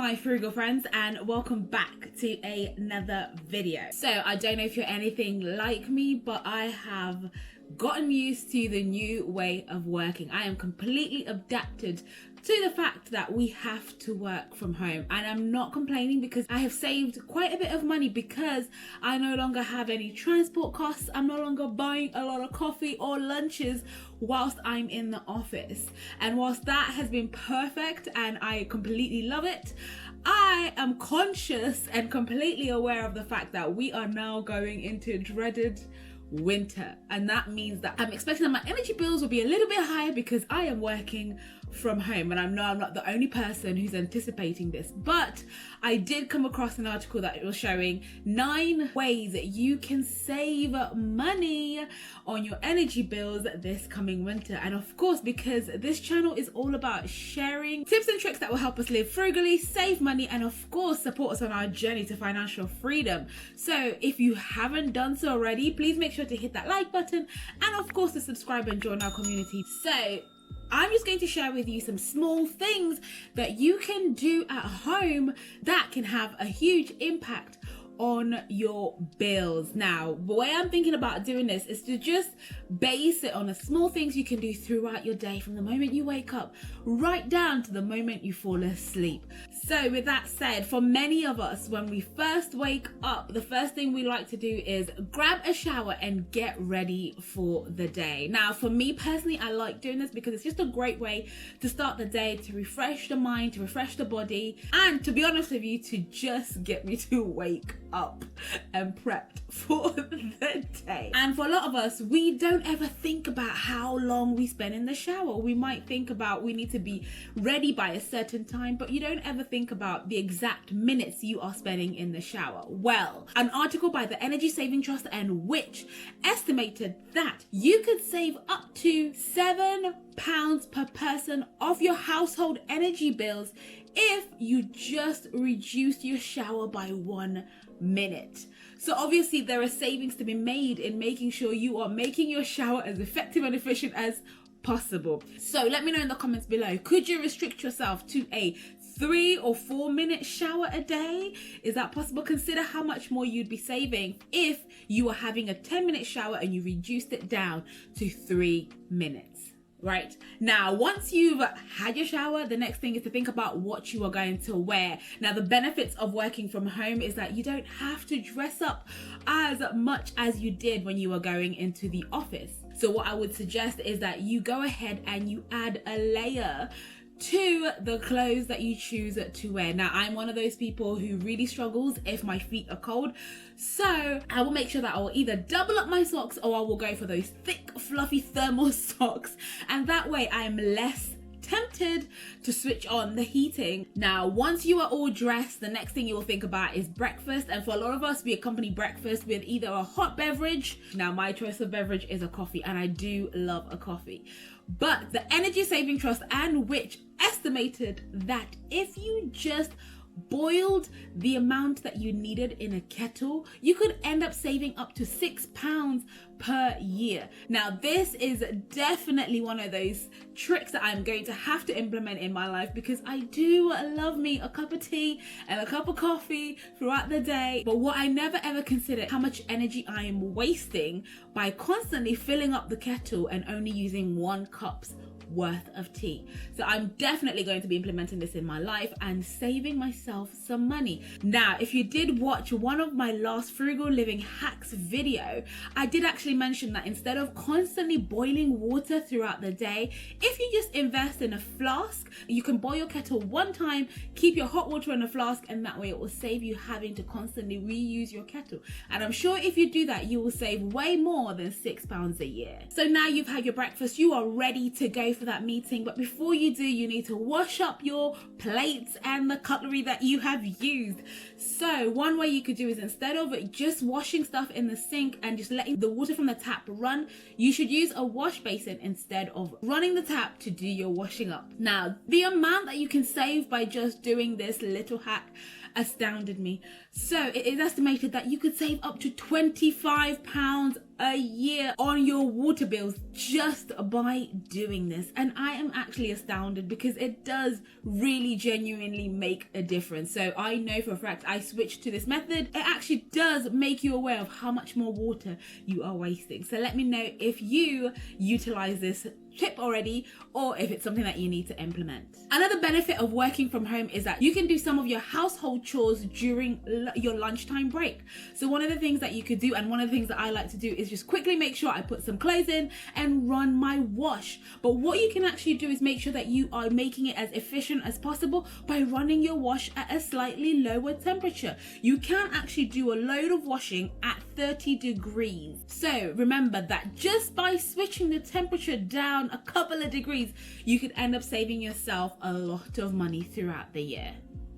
my frugal friends, and welcome back to another video. So I don't know if you're anything like me, but I have gotten used to the new way of working. I am completely adapted to the fact that we have to work from home, and I'm not complaining because I have saved quite a bit of money because I no longer have any transport costs. I'm no longer buying a lot of coffee or lunches whilst I'm in the office, and whilst that has been perfect and I completely love it, I am conscious and completely aware of the fact that we are now going into dreaded winter, and that means that I'm expecting that my energy bills will be a little bit higher because I am working from home, and I know I'm not the only person who's anticipating this, but I did come across an article that was showing 9 ways that you can save money on your energy bills this coming winter. And of course, because this channel is all about sharing tips and tricks that will help us live frugally, save money, and of course support us on our journey to financial freedom. So if you haven't done so already, please make sure to hit that like button and of course to subscribe and join our community. So I'm just going to share with you some small things that you can do at home that can have a huge impact on your bills. Now, the way I'm thinking about doing this is to just base it on the small things you can do throughout your day, from the moment you wake up right down to the moment you fall asleep. So with that said, for many of us, when we first wake up, the first thing we like to do is grab a shower and get ready for the day. Now, for me personally, I like doing this because it's just a great way to start the day, to refresh the mind, to refresh the body, and to be honest with you, to just get me to wake up and prepped for the day. And for a lot of us, we don't ever think about how long we spend in the shower. We might think about we need to be ready by a certain time, but you don't ever think about the exact minutes you are spending in the shower. Well, an article by the Energy Saving Trust and Which estimated that you could save up to £7 per person of your household energy bills if you just reduced your shower by 1 minute. So obviously there are savings to be made in making sure you are making your shower as effective and efficient as possible. So let me know in the comments below, could you restrict yourself to a 3 or 4 minute shower a day? Is that possible? Consider how much more you'd be saving if you were having a 10-minute shower and you reduced it down to 3 minutes. Right now, once you've had your shower, the next thing is to think about what you are going to wear. Now, the benefits of working from home is that you don't have to dress up as much as you did when you were going into the office. So what I would suggest is that you go ahead and you add a layer to the clothes that you choose to wear. Now, I'm one of those people who really struggles if my feet are cold, so I will make sure that I will either double up my socks or I will go for those thick fluffy thermal socks, and that way I am less tempted to switch on the heating. Now, once you are all dressed, the next thing you will think about is breakfast, and for a lot of us, we accompany breakfast with either a hot beverage. Now, my choice of beverage is a coffee, and I do love a coffee. But the Energy Saving Trust and Which estimated that if you just boiled the amount that you needed in a kettle, you could end up saving up to £6 per year. Now, this is definitely one of those tricks that I'm going to have to implement in my life because I do love me a cup of tea and a cup of coffee throughout the day. But what I never ever consider how much energy I am wasting by constantly filling up the kettle and only using 1 cup's worth of tea. So I'm definitely going to be implementing this in my life and saving myself some money. Now, if you did watch one of my last frugal living hacks video, I did actually mention that instead of constantly boiling water throughout the day, if you just invest in a flask, you can boil your kettle 1 time, keep your hot water in a flask, and that way it will save you having to constantly reuse your kettle. And I'm sure if you do that, you will save way more than £6 a year. So now you've had your breakfast, you are ready to go for that meeting, but before you do, you need to wash up your plates and the cutlery that you have used. So one way you could do is, instead of just washing stuff in the sink and just letting the water from the tap run, you should use a wash basin instead of running the tap to do your washing up. Now, the amount that you can save by just doing this little hack astounded me. So it is estimated that you could save up to £25 a year on your water bills just by doing this. And I am actually astounded because it does really genuinely make a difference. So I know for a fact I switched to this method. It actually does make you aware of how much more water you are wasting. So let me know if you utilize this tip already, or if it's something that you need to implement. Another benefit of working from home is that you can do some of your household chores during your lunchtime break. So one of the things that you could do, and one of the things that I like to do, is just quickly make sure I put some clothes in and run my wash. But what you can actually do is make sure that you are making it as efficient as possible by running your wash at a slightly lower temperature. You can actually do a load of washing at 30 degrees. So remember that just by switching the temperature down a couple of degrees, you could end up saving yourself a lot of money throughout the year.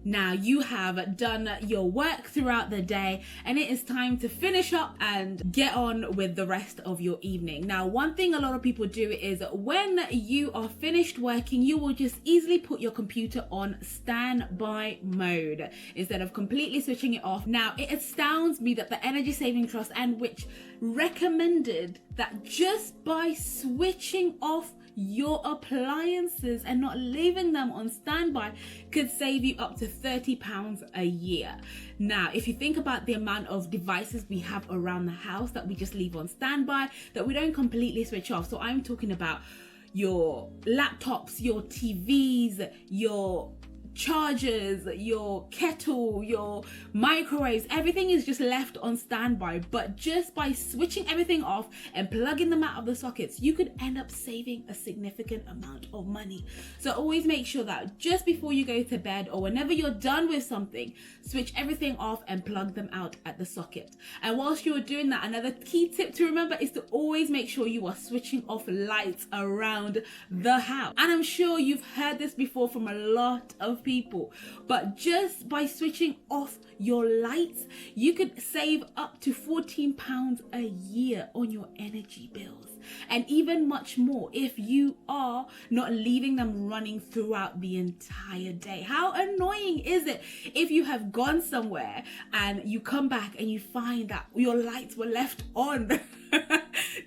Now you have done your work throughout the day, and it is time to finish up and get on with the rest of your evening. Now, one thing a lot of people do is when you are finished working, you will just easily put your computer on standby mode instead of completely switching it off. Now, it astounds me that the Energy Saving Trust and which recommended that just by switching off your appliances and not leaving them on standby could save you up to £30 a year. Now, if you think about the amount of devices we have around the house that we just leave on standby, that we don't completely switch off. So I'm talking about your laptops, your TVs, your chargers, your kettle, your microwaves, everything is just left on standby. But just by switching everything off and plugging them out of the sockets, you could end up saving a significant amount of money. So always make sure that just before you go to bed, or whenever you're done with something, switch everything off and plug them out at the socket. And whilst you're doing that, another key tip to remember is to always make sure you are switching off lights around the house. And I'm sure you've heard this before from a lot of people, but just by switching off your lights, you could save up to £14 a year on your energy bills, and even much more if you are not leaving them running throughout the entire day. How annoying is it if you have gone somewhere and you come back and you find that your lights were left on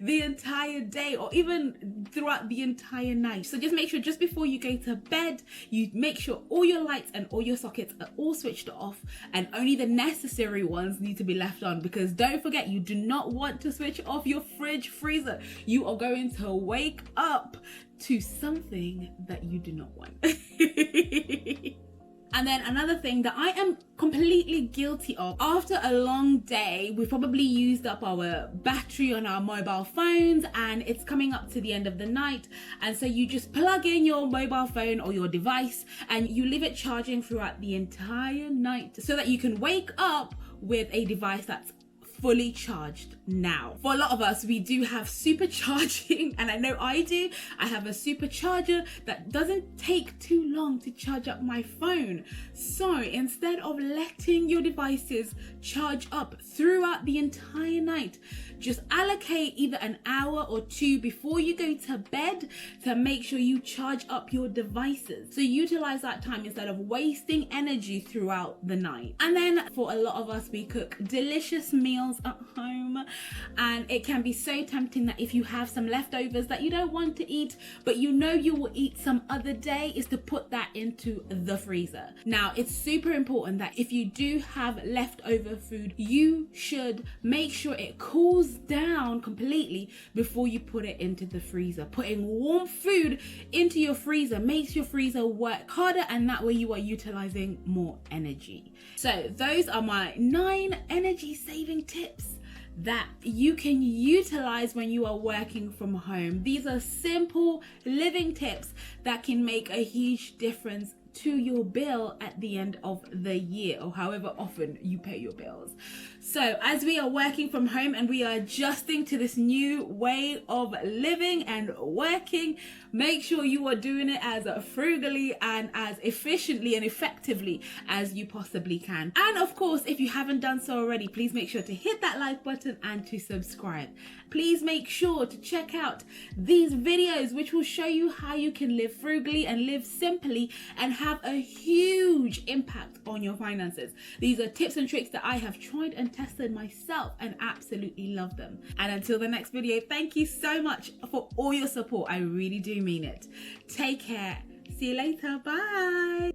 the entire day, or even throughout the entire night? So just make sure just before you go to bed, you make sure all your lights and all your sockets are all switched off, and only the necessary ones need to be left on. Because don't forget, you do not want to switch off your fridge, freezer. You are going to wake up to something that you do not want. And then another thing that I am completely guilty of, after a long day, we've probably used up our battery on our mobile phones and it's coming up to the end of the night. And so you just plug in your mobile phone or your device and you leave it charging throughout the entire night so that you can wake up with a device that's fully charged. Now, for a lot of us, we do have supercharging, and I know I do. I have a supercharger that doesn't take too long to charge up my phone. So instead of letting your devices charge up throughout the entire night, just allocate either an hour or two before you go to bed to make sure you charge up your devices. So utilize that time instead of wasting energy throughout the night. And then for a lot of us, we cook delicious meals at home, and it can be so tempting that if you have some leftovers that you don't want to eat but you know you will eat some other day, is to put that into the freezer. Now, it's super important that if you do have leftover food, you should make sure it cools down completely before you put it into the freezer. Putting warm food into your freezer makes your freezer work harder, and that way you are utilizing more energy. So those are my 9 energy saving tips that you can utilize when you are working from home. These are simple living tips that can make a huge difference to your bill at the end of the year, or however often you pay your bills. So as we are working from home and we are adjusting to this new way of living and working, make sure you are doing it as frugally and as efficiently and effectively as you possibly can. And of course, if you haven't done so already, please make sure to hit that like button and to subscribe. Please make sure to check out these videos which will show you how you can live frugally and live simply, and how have a huge impact on your finances. These are tips and tricks that I have tried and tested myself and absolutely love them. And until the next video, thank you so much for all your support. I really do mean it. Take care. See you later. Bye.